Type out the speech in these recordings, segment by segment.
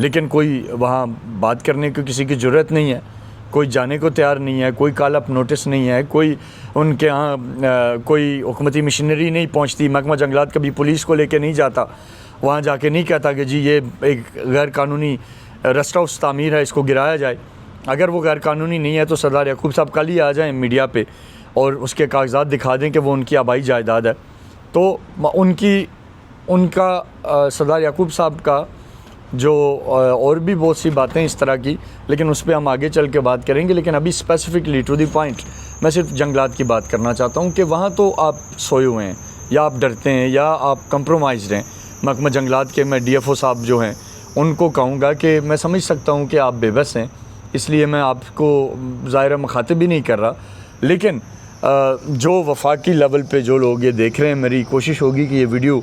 لیکن کوئی وہاں بات کرنے کو کسی کی جرت نہیں ہے, کوئی جانے کو تیار نہیں ہے, کوئی کال اپ نوٹس نہیں ہے, کوئی ان کے ہاں کوئی حکومتی مشینری نہیں پہنچتی. محکمہ جنگلات کبھی پولیس کو لے کے نہیں جاتا, وہاں جا کے نہیں کہتا کہ جی یہ ایک غیر قانونی ریسٹ ہاؤس تعمیر ہے, اس کو گرایا جائے. اگر وہ غیر قانونی نہیں ہے تو سردار یعقوب صاحب کل ہی آ جائیں میڈیا پہ اور اس کے کاغذات دکھا دیں کہ وہ ان کی آبائی جائیداد ہے. تو ان کا سردار یعقوب صاحب کا جو اور بھی بہت سی باتیں اس طرح کی, لیکن اس پہ ہم آگے چل کے بات کریں گے. لیکن ابھی اسپیسیفکلی ٹو دی پوائنٹ میں صرف جنگلات کی بات کرنا چاہتا ہوں کہ وہاں تو آپ سوئے ہوئے ہیں, یا آپ ڈرتے ہیں, یا آپ کمپرومائزڈ ہیں. محکمہ جنگلات کے میں ڈی ایف او صاحب جو ہیں ان کو کہوں گا کہ میں سمجھ سکتا ہوں کہ آپ بے بس ہیں, اس لیے میں آپ کو ظاہر مخاطب بھی نہیں کر رہا. لیکن جو وفاقی لیول پہ جو لوگ یہ دیکھ رہے ہیں, میری کوشش ہوگی کہ یہ ویڈیو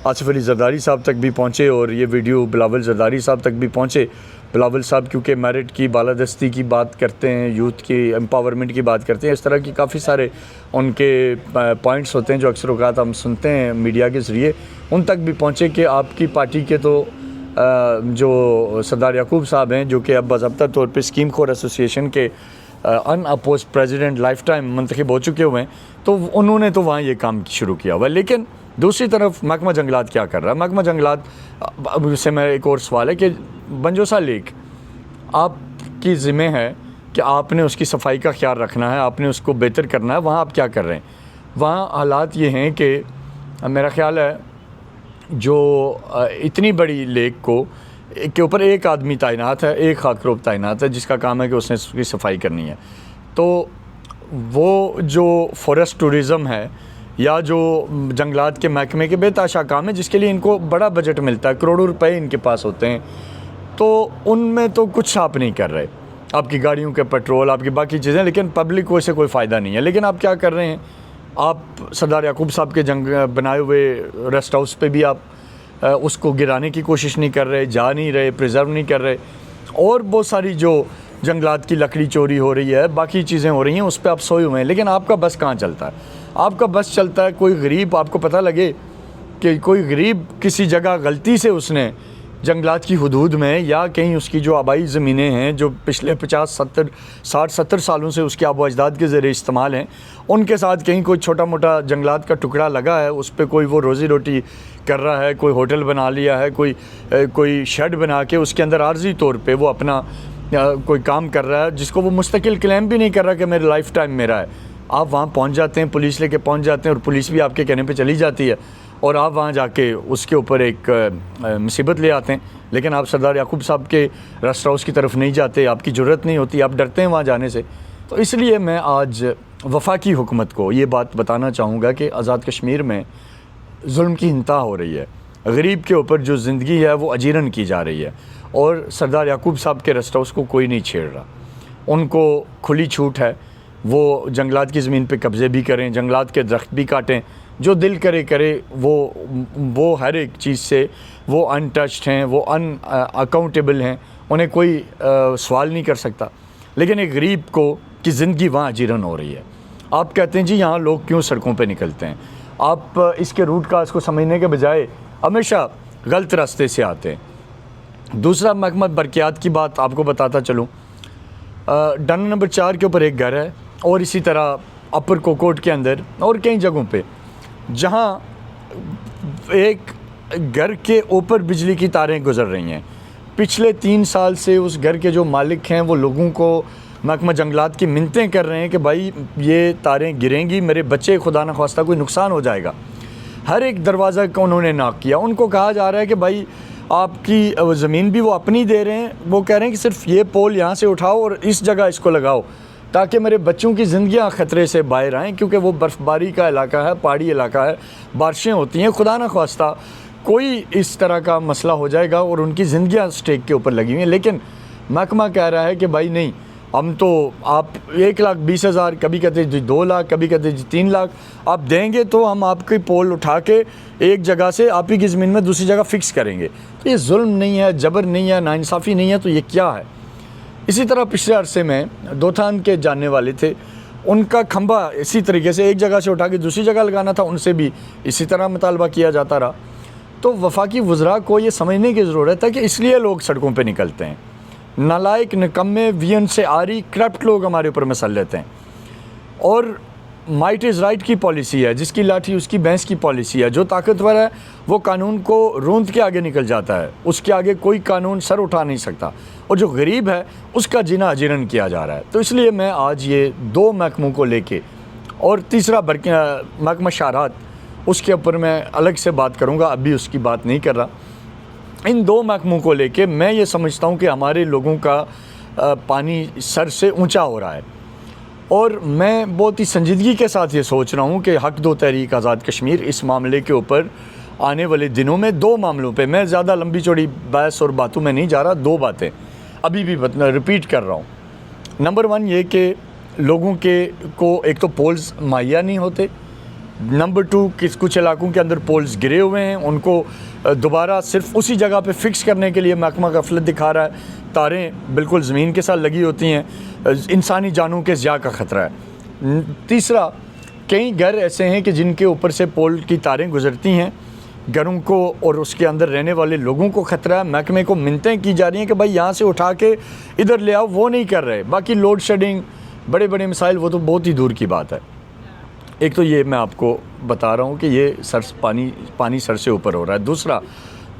آصف علی زرداری صاحب تک بھی پہنچے اور یہ ویڈیو بلاول زرداری صاحب تک بھی پہنچے. بلاول صاحب کیونکہ میرٹ کی بالادستی کی بات کرتے ہیں, یوتھ کی امپاورمنٹ کی بات کرتے ہیں, اس طرح کی کافی سارے ان کے پوائنٹس ہوتے ہیں جو اکثر اوقات ہم سنتے ہیں میڈیا کے ذریعے, ان تک بھی پہنچے کہ آپ کی پارٹی کے تو جو سردار یعقوب صاحب ہیں جو کہ اب باضابطہ طور پہ اسکیم خور ایسوسیشن کے ان اپوزڈ پریزیڈنٹ لائف ٹائم منتخب ہو چکے ہوئے ہیں, تو انہوں نے تو وہاں یہ کام شروع کیا ہوا ہے. لیکن دوسری طرف محکمہ جنگلات کیا کر رہا ہے؟ محکمہ جنگلات سے میں ایک اور سوال ہے کہ بنجوسا لیک آپ کی ذمہ ہے کہ آپ نے اس کی صفائی کا خیال رکھنا ہے, آپ نے اس کو بہتر کرنا ہے. وہاں آپ کیا کر رہے ہیں؟ وہاں حالات یہ ہیں کہ میرا خیال ہے جو اتنی بڑی لیک کو کے اوپر ایک آدمی تعینات ہے, ایک خاکروب تعینات ہے جس کا کام ہے کہ اس نے اس کی صفائی کرنی ہے. تو وہ جو فورسٹ ٹورزم ہے یا جو جنگلات کے محکمے کے بے تحاشا کام ہے جس کے لیے ان کو بڑا بجٹ ملتا ہے, کروڑوں روپے ان کے پاس ہوتے ہیں, تو ان میں تو کچھ آپ نہیں کر رہے. آپ کی گاڑیوں کے پیٹرول, آپ کی باقی چیزیں, لیکن پبلک کو اسے کوئی فائدہ نہیں ہے. لیکن آپ کیا کر رہے ہیں؟ آپ سردار یعقوب صاحب کے بنائے ہوئے ریسٹ ہاؤس پہ بھی آپ اس کو گرانے کی کوشش نہیں کر رہے, جا نہیں رہے, پریزرو نہیں کر رہے. اور بہت ساری جو جنگلات کی لکڑی چوری ہو رہی ہے, باقی چیزیں ہو رہی ہیں, اس پہ آپ سوئے ہوئے ہیں. لیکن آپ کا بس کہاں چلتا ہے؟ آپ کا بس چلتا ہے کوئی غریب, آپ کو پتہ لگے کہ کوئی غریب کسی جگہ غلطی سے اس نے جنگلات کی حدود میں یا کہیں اس کی جو آبائی زمینیں ہیں جو پچھلے 60-70 سالوں سے اس کے آبا و اجداد کے زیر استعمال ہیں, ان کے ساتھ کہیں کوئی چھوٹا موٹا جنگلات کا ٹکڑا لگا ہے, اس پہ کوئی وہ روزی روٹی کر رہا ہے, کوئی ہوٹل بنا لیا ہے, کوئی شیڈ بنا کے اس کے اندر عارضی طور پہ وہ اپنا کوئی کام کر رہا ہے جس کو وہ مستقل کلیم بھی نہیں کر رہا کہ میرے لائف ٹائم میرا ہے. آپ وہاں پہنچ جاتے ہیں, پولیس لے کے پہنچ جاتے ہیں, اور پولیس بھی آپ کے کہنے پہ چلی جاتی ہے, اور آپ وہاں جا کے اس کے اوپر ایک مصیبت لے آتے ہیں. لیکن آپ سردار یعقوب صاحب کے ریسٹ ہاؤس کی طرف نہیں جاتے, آپ کی جرت نہیں ہوتی, آپ ڈرتے ہیں وہاں جانے سے. تو اس لیے میں آج وفاقی حکومت کو یہ بات بتانا چاہوں گا کہ آزاد کشمیر میں ظلم کی انتہا ہو رہی ہے. غریب کے اوپر جو زندگی ہے وہ اجیرن کی جا رہی ہے, اور سردار یعقوب صاحب کے ریسٹ ہاؤس کو کوئی نہیں چھیڑ رہا. ان کو کھلی چھوٹ ہے, وہ جنگلات کی زمین پہ قبضے بھی کریں, جنگلات کے درخت بھی کاٹیں, جو دل کرے. وہ ہر ایک چیز سے وہ ان ٹچڈ ہیں, وہ ان اکاؤنٹیبل ہیں, انہیں کوئی سوال نہیں کر سکتا. لیکن ایک غریب کی زندگی وہاں اجیرن ہو رہی ہے. آپ کہتے ہیں جی یہاں لوگ کیوں سڑکوں پہ نکلتے ہیں؟ آپ اس کے روٹ کاز کو سمجھنے کے بجائے ہمیشہ غلط راستے سے آتے ہیں. دوسرا محکمہ برقیات کی بات آپ کو بتاتا چلوں. ڈن نمبر 4 کے اوپر ایک گھر ہے, اور اسی طرح اپر کوکوٹ کے اندر اور کئی جگہوں پہ جہاں ایک گھر کے اوپر بجلی کی تاریں گزر رہی ہیں. پچھلے 3 سال سے اس گھر کے جو مالک ہیں وہ لوگوں کو محکمہ جنگلات کی منتیں کر رہے ہیں کہ بھائی یہ تاریں گریں گی, میرے بچے خدا نخواستہ کوئی نقصان ہو جائے گا. ہر ایک دروازہ کو انہوں نے ناک کیا. ان کو کہا جا رہا ہے کہ بھائی آپ کی زمین بھی وہ اپنی دے رہے ہیں, وہ کہہ رہے ہیں کہ صرف یہ پول یہاں سے اٹھاؤ اور اس جگہ اس کو لگاؤ تاکہ میرے بچوں کی زندگیاں خطرے سے باہر آئیں, کیونکہ وہ برف باری کا علاقہ ہے, پہاڑی علاقہ ہے, بارشیں ہوتی ہیں, خدا نخواستہ کوئی اس طرح کا مسئلہ ہو جائے گا اور ان کی زندگیاں سٹیک کے اوپر لگی ہوئی ہیں. لیکن محکمہ کہہ رہا ہے کہ بھائی نہیں, ہم تو آپ 1,20,000 کبھی کہتے جی 2 لاکھ, کبھی کہتے جی 3 لاکھ آپ دیں گے تو ہم آپ کی پول اٹھا کے ایک جگہ سے آپ ہی کی زمین میں دوسری جگہ فکس کریں گے. تو یہ ظلم نہیں ہے, جبر نہیں ہے, ناانصافی نہیں ہے, تو یہ کیا ہے؟ اسی طرح پچھلے عرصے میں دوتھان کے جاننے والے تھے, ان کا کھمبا اسی طریقے سے ایک جگہ سے اٹھا کے دوسری جگہ لگانا تھا, ان سے بھی اسی طرح مطالبہ کیا جاتا رہا. تو وفاقی وزراء کو یہ سمجھنے کی ضرورت ہے کہ اس لیے لوگ سڑکوں پہ نکلتے ہیں. نالائق، نکمے، وین سے آری کرپٹ لوگ ہمارے اوپر مسلط ہیں. اور مائٹ از رائٹ کی پالیسی ہے، جس کی لاٹھی اس کی بھینس کی پالیسی ہے. جو طاقتور ہے وہ قانون کو روند کے آگے نکل جاتا ہے، اس کے آگے کوئی قانون سر اٹھا نہیں سکتا. اور جو غریب ہے اس کا جینا اجیرن کیا جا رہا ہے. تو اس لیے میں آج یہ دو محکموں کو لے کے، اور تیسرا محکمہ شاہراہت، اس کے اوپر میں الگ سے بات کروں گا، ابھی اس کی بات نہیں کر رہا. ان دو محکموں کو لے کے میں یہ سمجھتا ہوں کہ ہمارے لوگوں کا پانی سر سے اونچا ہو رہا ہے. اور میں بہت ہی سنجیدگی کے ساتھ یہ سوچ رہا ہوں کہ حق دو تحریک آزاد کشمیر اس معاملے کے اوپر آنے والے دنوں میں دو معاملوں پہ، میں زیادہ لمبی چوڑی بحث اور باتوں میں نہیں جا رہا، دو باتیں ابھی بھی ریپیٹ کر رہا ہوں. نمبر 1 یہ کہ لوگوں کو ایک تو پولز مہیا نہیں ہوتے. نمبر 2 کچھ علاقوں کے اندر پولز گرے ہوئے ہیں، ان کو دوبارہ صرف اسی جگہ پہ فکس کرنے کے لیے محکمہ غفلت دکھا رہا ہے. تاریں بالکل زمین کے ساتھ لگی ہوتی ہیں، انسانی جانوں کے ضیاع کا خطرہ ہے. تیسرا، کئی گھر ایسے ہیں کہ جن کے اوپر سے پول کی تاریں گزرتی ہیں، گھروں کو اور اس کے اندر رہنے والے لوگوں کو خطرہ ہے. محکمے کو منتیں کی جا رہی ہیں کہ بھائی یہاں سے اٹھا کے ادھر لے آؤ، وہ نہیں کر رہے. باقی لوڈ شیڈنگ، بڑے بڑے مسائل، وہ تو بہت ہی دور کی بات ہے. ایک تو یہ میں آپ کو بتا رہا ہوں کہ یہ پانی سر سے اوپر ہو رہا ہے. دوسرا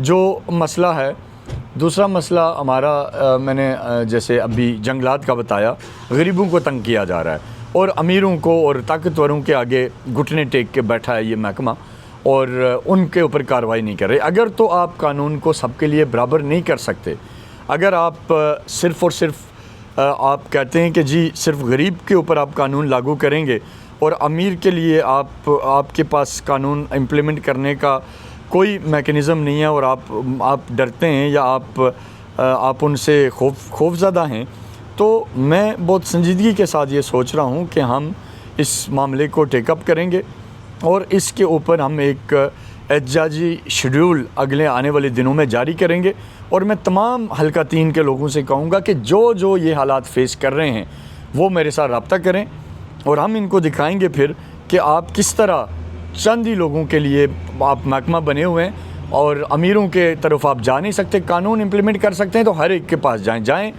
جو مسئلہ ہمارا، میں نے جیسے ابھی جنگلات کا بتایا، غریبوں کو تنگ کیا جا رہا ہے اور امیروں کو اور طاقتوروں کے آگے گھٹنے ٹیک کے بیٹھا ہے یہ محکمہ، اور ان کے اوپر کارروائی نہیں کر رہے. اگر تو آپ قانون کو سب کے لیے برابر نہیں کر سکتے، اگر آپ صرف اور صرف آپ کہتے ہیں کہ جی صرف غریب کے اوپر آپ قانون لاگو کریں گے اور امیر کے لیے آپ کے پاس قانون امپلیمنٹ کرنے کا کوئی میکنزم نہیں ہے، اور آپ ڈرتے ہیں یا آپ ان سے خوف زدہ ہیں، تو میں بہت سنجیدگی کے ساتھ یہ سوچ رہا ہوں کہ ہم اس معاملے کو ٹیک اپ کریں گے اور اس کے اوپر ہم ایک احتجاجی شیڈول اگلے آنے والے دنوں میں جاری کریں گے. اور میں تمام حلقہ 3 کے لوگوں سے کہوں گا کہ جو یہ حالات فیس کر رہے ہیں وہ میرے ساتھ رابطہ کریں، اور ہم ان کو دکھائیں گے پھر کہ آپ کس طرح چند ہی لوگوں کے لیے آپ محکمہ بنے ہوئے ہیں، اور امیروں کے طرف آپ جا نہیں سکتے. قانون امپلیمنٹ کر سکتے ہیں تو ہر ایک کے پاس جائیں.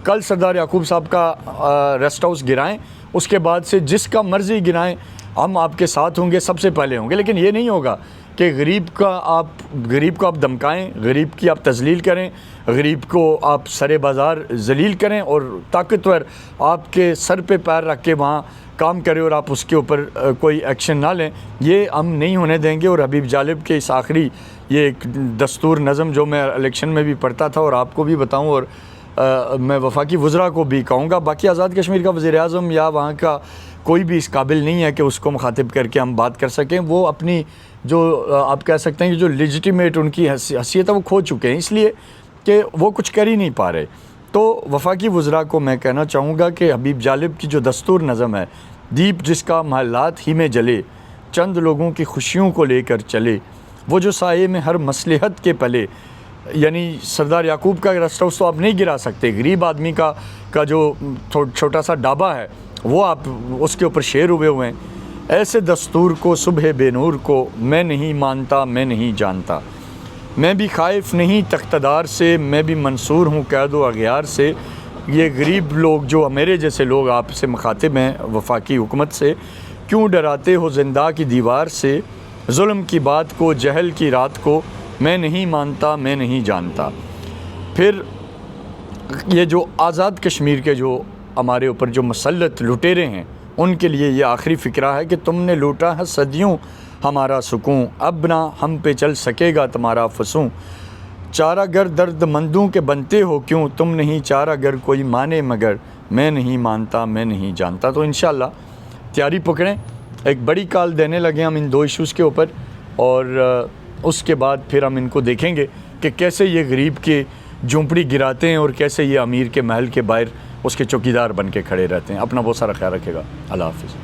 کل سردار یعقوب صاحب کا ریسٹ ہاؤس گرائیں، اس کے بعد سے جس کا مرضی گرائیں، ہم آپ کے ساتھ ہوں گے، سب سے پہلے ہوں گے. لیکن یہ نہیں ہوگا کہ غریب کو آپ دمکائیں، غریب کی آپ تذلیل کریں، غریب کو آپ سر بازار ذلیل کریں، اور طاقتور آپ کے سر پہ پیر رکھ کے وہاں کام کرے اور آپ اس کے اوپر کوئی ایکشن نہ لیں. یہ ہم نہیں ہونے دیں گے. اور حبیب جالب کے اس آخری یہ ایک دستور نظم جو میں الیکشن میں بھی پڑھتا تھا اور آپ کو بھی بتاؤں، اور میں وفاقی وزراء کو بھی کہوں گا، باقی آزاد کشمیر کا وزیر اعظم یا وہاں کا کوئی بھی اس قابل نہیں ہے کہ اس کو مخاطب کر کے ہم بات کر سکیں. وہ اپنی جو آپ کہہ سکتے ہیں کہ جو لیجیٹیمیٹ ان کی حیثیت ہے وہ کھو چکے ہیں، اس لیے کہ وہ کچھ کر ہی نہیں پا رہے. تو وفاقی وزراء کو میں کہنا چاہوں گا کہ حبیب جالب کی جو دستور نظم ہے، دیپ جس کا محلات ہی میں جلے، چند لوگوں کی خوشیوں کو لے کر چلے، وہ جو سائے میں ہر مصلحت کے پلے. یعنی سردار یعقوب کا ریسٹ ہاؤس تو آپ نہیں گرا سکتے، غریب آدمی کا جو چھوٹا سا ڈھابا ہے وہ آپ اس کے اوپر شیر ہوئے ہیں. ایسے دستور کو صبح بے نور کو میں نہیں مانتا، میں نہیں جانتا. میں بھی خائف نہیں تقتدار سے، میں بھی منصور ہوں قید و اغیار سے. یہ غریب لوگ جو میرے جیسے لوگ آپ سے مخاطب ہیں وفاقی حکومت سے، کیوں ڈراتے ہو زندہ کی دیوار سے؟ ظلم کی بات کو، جہل کی رات کو، میں نہیں مانتا، میں نہیں جانتا. پھر یہ جو آزاد کشمیر کے جو ہمارے اوپر جو مسلط لٹیرے ہیں، ان کے لیے یہ آخری فقرہ ہے کہ تم نے لوٹا ہے صدیوں ہمارا سکون، اب نہ ہم پہ چل سکے گا تمہارا فسوں. چارہ گر درد مندوں کے بنتے ہو کیوں، تم نہیں چارہ گر کوئی مانے مگر، میں نہیں مانتا، میں نہیں جانتا. تو انشاءاللہ تیاری پکڑیں، ایک بڑی کال دینے لگے ہم ان دو ایشوز کے اوپر، اور اس کے بعد پھر ہم ان کو دیکھیں گے کہ کیسے یہ غریب کے جھونپڑی گراتے ہیں اور کیسے یہ امیر کے محل کے باہر اس کے چوکیدار بن کے کھڑے رہتے ہیں. اپنا بہت سارا خیال رکھے گا. اللہ حافظ.